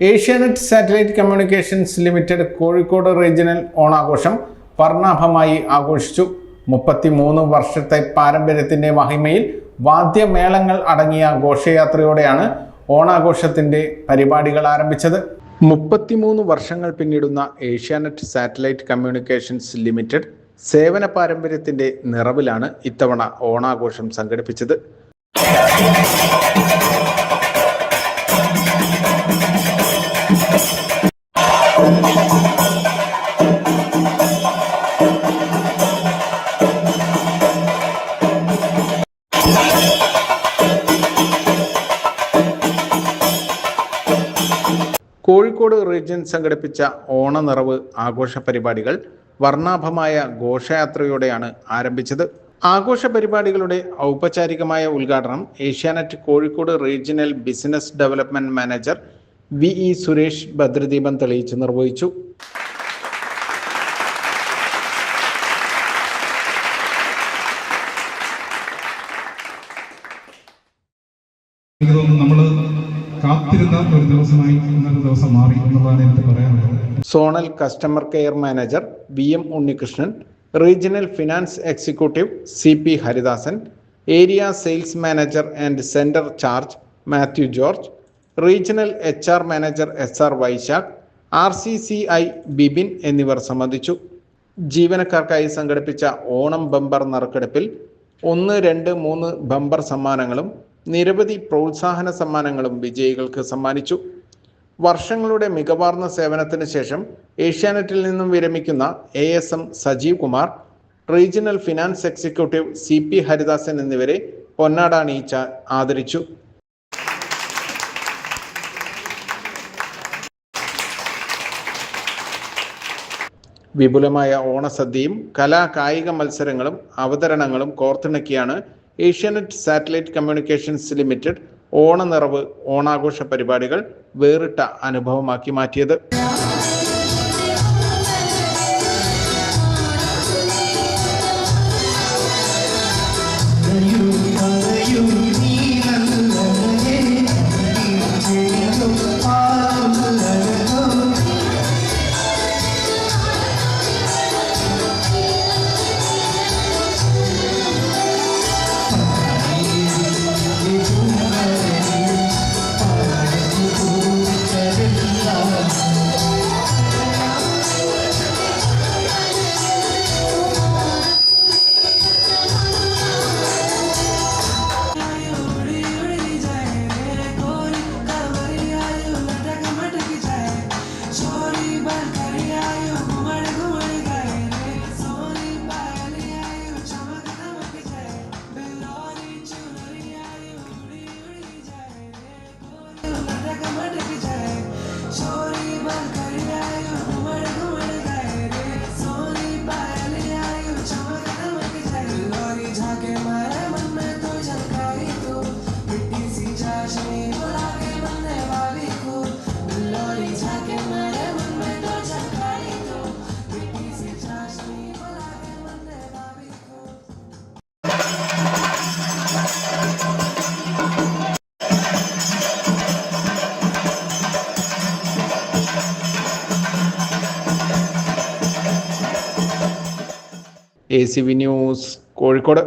Asianet satellite communications limited Kozhikode regional ഓണാഘോഷം വർണ്ണാഭമായി ആഘോഷിച്ചു. 33 വർഷത്തെ പാരമ്പര്യത്തിന്റെ മഹിമയിൽ വാദ്യമേളങ്ങൾ അടങ്ങിയ ഘോഷയാത്രയോടെയാണ് ഓണാഘോഷത്തിന്റെ പരിപാടികൾ ആരംഭിച്ചത്. 33 വർഷങ്ങൾ പിന്നിടുന്ന ഏഷ്യാനെറ്റ് സാറ്റലൈറ്റ് കമ്മ്യൂണിക്കേഷൻസ് ലിമിറ്റഡ് സേവന പാരമ്പര്യത്തിന്റെ നിറവിലാണ് ഇത്തവണ ഓണാഘോഷം സംഘടിപ്പിച്ചത്. കോഴിക്കോട് റീജിയൻ സംഘടിപ്പിച്ച ഓണനിറവ് ആഘോഷ പരിപാടികൾ വർണ്ണാഭമായ ഘോഷയാത്രയോടെയാണ് ആരംഭിച്ചത്. ആഘോഷ പരിപാടികളുടെ ഔപചാരികമായ ഉദ്ഘാടനം Asianet Kozhikode regional business development manager VE Suresh ഭദ്രദീപം തെളിയിച്ച് നിർവഹിച്ചു. കാത്തിരുന്ന ഒരു ദിവസമായി ഇന്നത്തെ ദിവസം മാറി എന്നുള്ളതാണ് എനിക്ക് പറയാനുള്ളത്. Zonal customer care manager VM Unnikrishnan, regional finance executive CP Haridasan, area sales manager and centre charge Mathew George, regional HR manager SR Vaishakh, RCCI Bibin എന്നിവർ സംബന്ധിച്ചു. ജീവനക്കാർക്കായി സംഘടിപ്പിച്ച ഓണം ബമ്പർ നറുക്കെടുപ്പിൽ 1, 2, 3 ബമ്പർ സമ്മാനങ്ങളും നിരവധി പ്രോത്സാഹന സമ്മാനങ്ങളും വിജയികൾക്ക് സമ്മാനിച്ചു. വർഷങ്ങളുടെ മികവാർന്ന സേവനത്തിന് ശേഷം ഏഷ്യാനെറ്റിൽ നിന്നും വിരമിക്കുന്ന ASM Sajeev Kumar, regional finance executive CP Haridasan എന്നിവരെ പൊന്നാട അണിയിച്ച് ആദരിച്ചു. വിപുലമായ ഓണസദ്യയും കലാകായിക മത്സരങ്ങളും അവതരണങ്ങളും കോർത്തിണക്കിയാണ് ഏഷ്യാനെറ്റ് സാറ്റലൈറ്റ് കമ്മ്യൂണിക്കേഷൻസ് ലിമിറ്റഡ് ഓണനിറവ് ഓണാഘോഷ പരിപാടികൾ വേറിട്ട അനുഭവമാക്കി മാറ്റിയത്. ACV news Kozhikode.